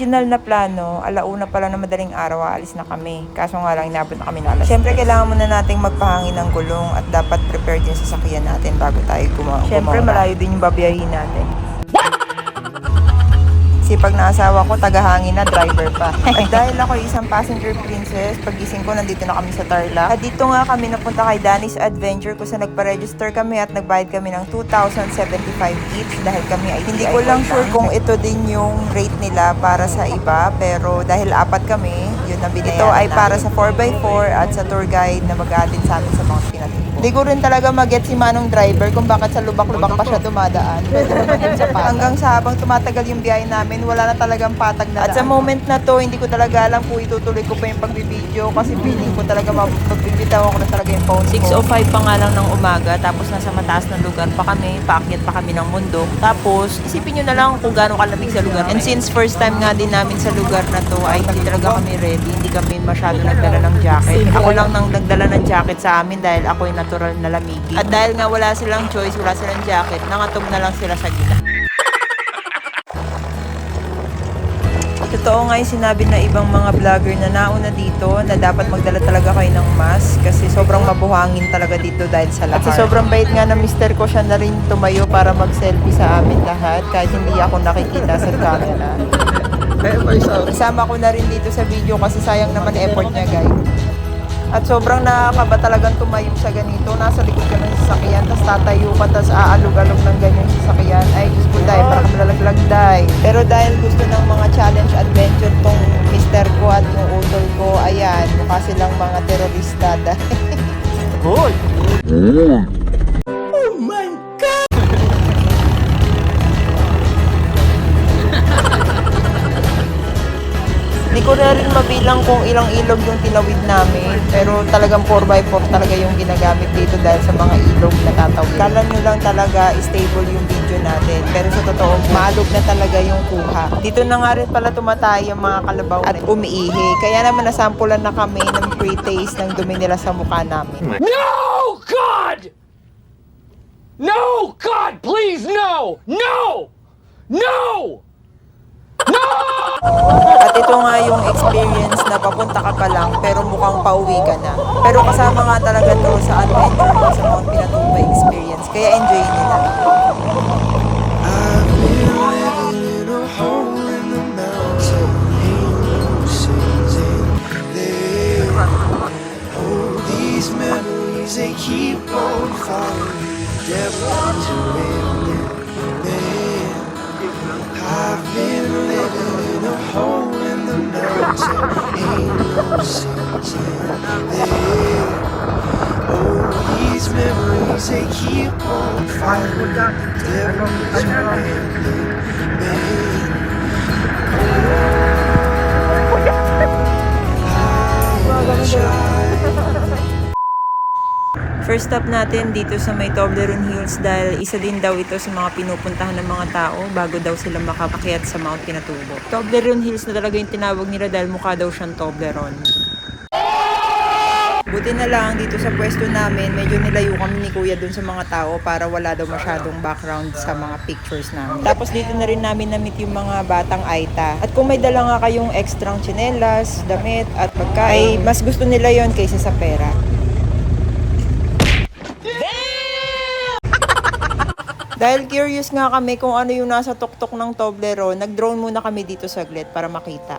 original na plano, alauna pa lang na madaling araw, aalis na kami. Kaso nga lang, inabot na kami na alas. Siyempre, kailangan muna nating magpahangin ng gulong at dapat prepared yung sasakyan natin bago tayo gumawa. Siyempre, malayo din yung babiyahin natin. Pag naasawa ko, tagahangin na, driver pa. At dahil ako isang passenger princess, pagising ko, nandito na kami sa Tarlac. At dito nga kami napunta kay Danny's Adventure kung saan nagpa-register kami at nagbayad kami ng 2,075 each dahil kami ay hindi ko lang sure kung ito din yung rate nila para sa iba, pero dahil apat kami, yun na binayaran. Ito ay para sa 4x4 at sa tour guide na mag-aadin sa amin sa mga pinatubo. Hindi ko rin talaga mag-get si Manong driver kung bakit sa lubak-lubak pa siya dumadaan. Pwede naman yun sa patag. Hanggang sa habang tumatagal yung biyahe namin, wala na talagang patag na daan. At sa moment na to, hindi ko talaga alam kung itutuloy ko pa yung pagbibideo kasi feeling ko talaga magbibitaw ako na talaga yung phone ko. 6:05 pa nga lang ng umaga, tapos nasa mataas na lugar pa kami, paakyat pa kami ng mundo. Tapos, isipin nyo na lang kung gaano kalamig sa lugar. And since first time nga din namin sa lugar na to, ay hindi talaga kami ready, hindi kami masyado nagdala ng jacket. Ako lang nang nagdala ng jacket sa amin dahil ako yung natural na lamigi. At dahil nga wala silang choice, wala silang jacket, nangatog na lang sila sa gina. Totoo nga yung sinabi na ibang mga vlogger na nauna dito na dapat magdala talaga kayo ng mask kasi sobrang mabuhangin talaga dito dahil sa lahar. At sa sobrang bait nga na mister ko, siya na rin tumayo para mag-selfie sa amin lahat kahit hindi ako nakikita sa camera. Kasama ko na rin dito sa video kasi sayang naman effort niya, guys. At sobrang nakakaba talagang tumayo sa ganito. Nasa likod ka ng sasakyan, tapos tatayo ka, tapos aalog-alog ng ganyan yung sasakyan. Ay, Diyos ko, dahil para kami lalaglag, dahil. Pero dahil gusto ng mga challenge adventure tong mister ko at yung utol ko, ayan, mukha silang mga terorista dahil. Hoy! Oh my God! Hindi ko na rin mabilang kung ilang ilog yung tinawid namin. Pero talagang 4x4 talaga yung ginagamit dito dahil sa mga ilog na tatawid. Kala nyo lang talaga stable yung video natin. Pero sa totoo, maalog na talaga yung kuha. Dito na nga rin pala tumatay yung mga kalabaw at umiihi. Kaya naman nasampulan na kami ng pre-taste ng dumi nila sa mukha namin. No, God! No, God, please, no! No! No! No! At ito nga yung experience na papunta ka pa lang pero mukhang pauwi ka na. Pero kasama nga talaga to sa adventure ko sa Mount Pinatubo experience. Kaya enjoy nila. They keep on falling, devil to I've been living in a hole in the mountain, ain't no sense in there. Oh, these memories, they keep on falling, devil is rambling, man. First stop natin dito sa may Toblerone Hills dahil isa din daw ito sa mga pinupuntahan ng mga tao bago daw sila makapakyat sa Mount Pinatubo. Toblerone Hills na talaga yung tinawag nila dahil mukha daw siyang Toblerone. Buti na lang dito sa pwesto namin, medyo nilayo kami ni Kuya dun sa mga tao para wala daw masyadong background sa mga pictures namin. Tapos dito na rin namin na-meet yung mga batang Aita. At kung may dala nga kayong extrang tsinelas, damit at pagkain, ay mas gusto nila yon kaysa sa pera. Dahil curious nga kami kung ano yung nasa tuktok ng Toblerone, nag-drone muna kami dito saglit para makita.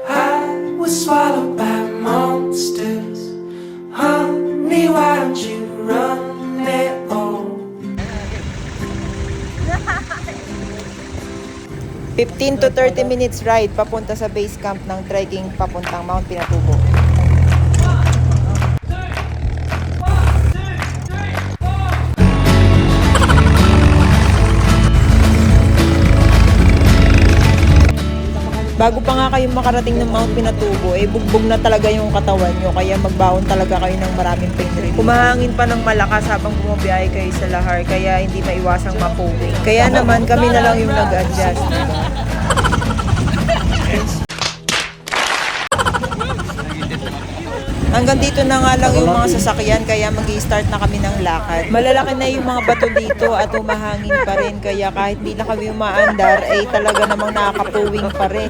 I was swallowed by monsters. Honey, why don't you run it all? 15 to 30 minutes ride papunta sa base camp ng trekking papuntang Mount Pinatubo. Bago pa nga kayo makarating ng Mount Pinatubo, bugbog na talaga yung katawan nyo, kaya magbaon talaga kayo ng maraming pain relief. Kumahangin pa ng malakas habang bumabiyahe kayo sa lahar, kaya hindi maiwasang mapuwing. Kaya naman kami na lang yung nag-adjust. Hanggang dito na nga lang yung mga sasakyan kaya mag-i-start na kami ng lakad. Malalaki na yung mga bato dito at humahangin pa rin kaya kahit di na kami umaandar ay talaga namang nakakapuwing pa rin.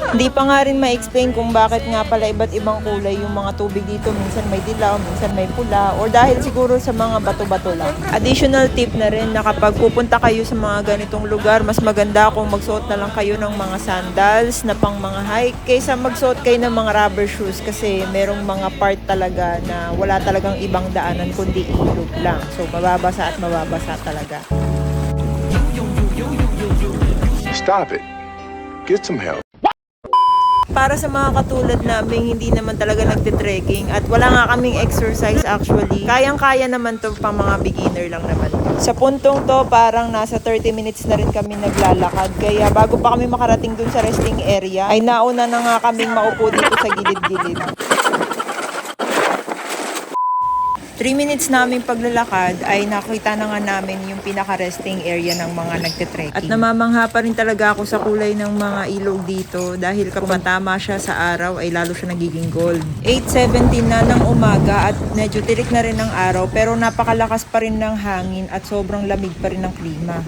Hindi pa nga rin ma-explain kung bakit nga pala iba't ibang kulay yung mga tubig dito. Minsan may dilaw, minsan may pula, or dahil siguro sa mga bato-bato lang. Additional tip na rin na kapag pupunta kayo sa mga ganitong lugar, mas maganda kung magsuot na lang kayo ng mga sandals na pang mga hike kaysa magsuot kayo ng mga rubber shoes kasi merong mga part talaga na wala talagang ibang daanan kundi ilog lang. So mababasa at mababasa talaga. Stop it. Get some help. Para sa mga katulad namin, hindi naman talaga nagte-trekking at wala nga kaming exercise actually. Kayang-kaya naman to pang mga beginner lang naman. Sa puntong to, parang nasa 30 minutes na rin kami naglalakad. Kaya bago pa kami makarating dun sa resting area, ay nauna na nga kaming maupo dito sa gilid-gilid. 3 minutes naming paglalakad ay nakita na nga namin yung pinaka-resting area ng mga nagte-trekking. At namamangha pa rin talaga ako sa kulay ng mga ilog dito dahil kapag matama siya sa araw ay lalo siya nagiging gold. 8:17 na ng umaga at medyo tirik na rin ng araw pero napakalakas pa rin ng hangin at sobrang lamig pa rin ng klima.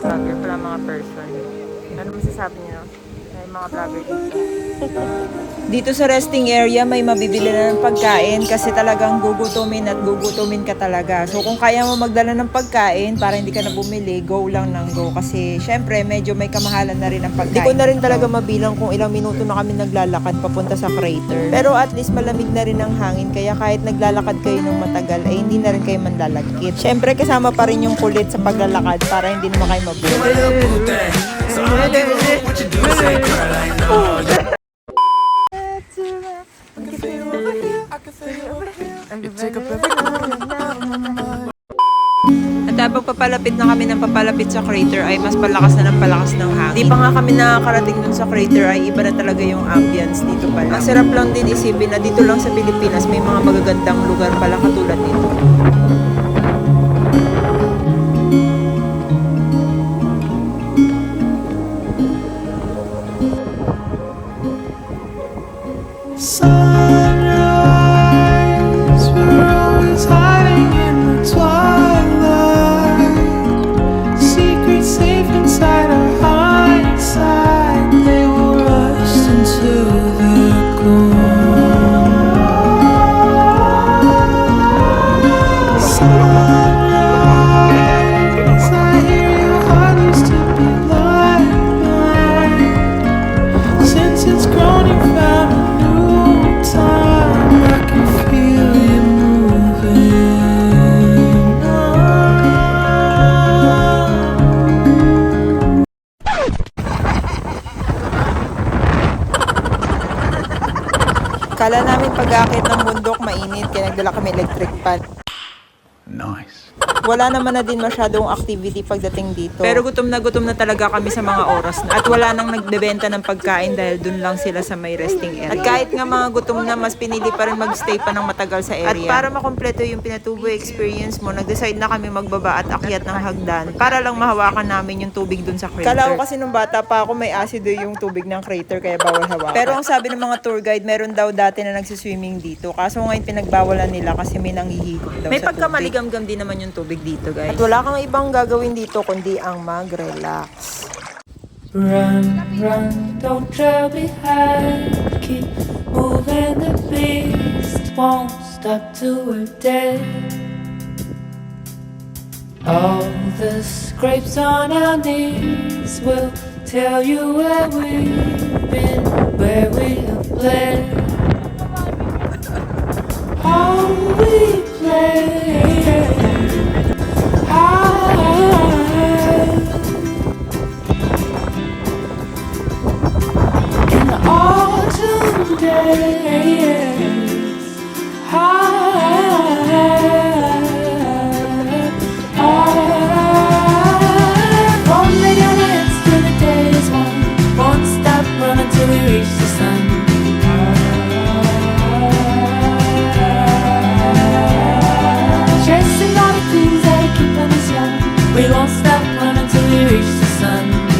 Vlogger pala mga person. Ano masasabi niyo? May mga vlogger dito. Dito sa resting area may mabibili na ng pagkain kasi talagang gugutumin at gugutumin ka talaga. So kung kaya mo magdala ng pagkain para hindi ka na bumili, go lang ng go. Kasi syempre medyo may kamahalan na rin ang pagkain. Hindi ko na rin talaga mabilang kung ilang minuto na kami naglalakad papunta sa crater. Pero at least malamig na rin ang hangin kaya kahit naglalakad kayo ng matagal ay hindi na rin kayo manlalagkit. Syempre kasama pa rin yung kulit sa paglalakad para hindi naman kayo mabuhay. At habang papalapit na kami ng papalapit sa crater ay mas palakas na ng palakas ng hangin. Di pa nga kami nakakarating dun sa crater ay iba na talaga yung ambience dito pala. Ang sarap lang din isipin na dito lang sa Pilipinas may mga magagandang lugar pala katulad nito. Sunrise, we're always hiding in the twilight. Secrets safe inside our hindsight. They were rushed into the sunrise. I hear your heart used to be like mine. Since it's grown, you found a new time. I can feel you moving on. Kala namin pag-aakit ng bundok mainit kaya nagdala kami electric fan. Nice. Wala naman na din masyadong activity pagdating dito. Pero gutom na talaga kami sa mga oras na. At wala nang nagbebenta ng pagkain dahil dun lang sila sa may resting area. At kahit nga mga gutom na, mas pinili pa rin magstay pa ng matagal sa area. At para makompleto yung Pinatuboy experience mo, nag-decide na kami magbaba at akyat ng hagdan para lang mahawakan namin yung tubig dun sa crater. Kala ko kasi nung bata pa ako may asido yung tubig ng crater kaya bawal hawakan. Pero ang sabi ng mga tour guide, meron daw dati na nagsiswimming dito. Kaso ngayon pinagbawalan nila kasi may nanghihigop daw sa tubig. May pagkamaligamgam din naman yung tubig dito, guys. At wala kang ibang gagawin dito kundi ang mag-relax. Run, run, don't trail behind. Keep moving, the beast won't stop till we're dead. All the scrapes on our knees will tell you where we've been, where we have bled. All we play. In the autumn days, won't lay down our heads till the day is won. Won't stop running till we reach the sun. won't stop running till we reach the sun.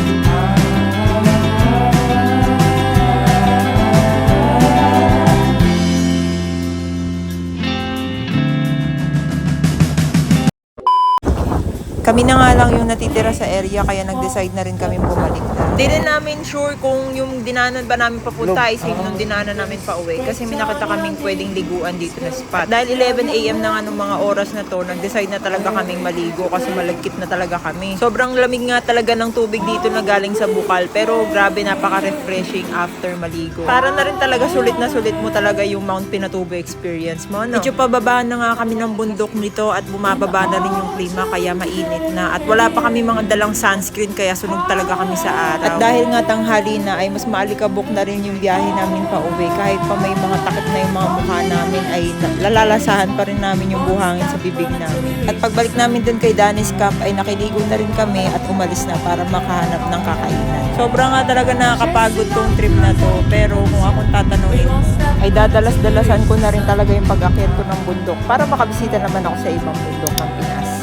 Kami na nga lang yung natitira sa area kaya nag-decide na rin kami bumalik na. Hindi rin namin sure kung yung dinanan ba namin papunta ay same nung dinanan namin pa uwi kasi may nakita kaming pwedeng liguan dito na spot. Dahil 11 AM na nga nung mga oras na to, nag-decide na talaga kaming maligo kasi malagkit na talaga kami. Sobrang lamig nga talaga ng tubig dito na galing sa bukal pero grabe napaka-refreshing after maligo. Para na rin talaga sulit na sulit mo talaga yung Mount Pinatubo experience mo, no? Medyo pababa na nga kami ng bundok nito at bumababa na rin yung klima kaya mainit na at wala pa kami mga dalang sunscreen kaya sunog talaga kami sa araw. At dahil nga tanghali na ay mas maalikabok na rin yung biyahe namin pa uwi kahit pa may mga takip na yung mga mukha namin ay lalalasahan pa rin namin yung buhangin sa bibig namin. At pagbalik namin dun kay Danny's Camp ay nakiligo na rin kami at umalis na para makahanap ng kakainan. Sobrang nga talaga nakakapagod tong trip na to pero kung akong tatanungin mo ay dadalas-dalasan ko na rin talaga yung pag-akyat ko ng bundok para makabisita naman ako sa ibang bundok ng Pinas.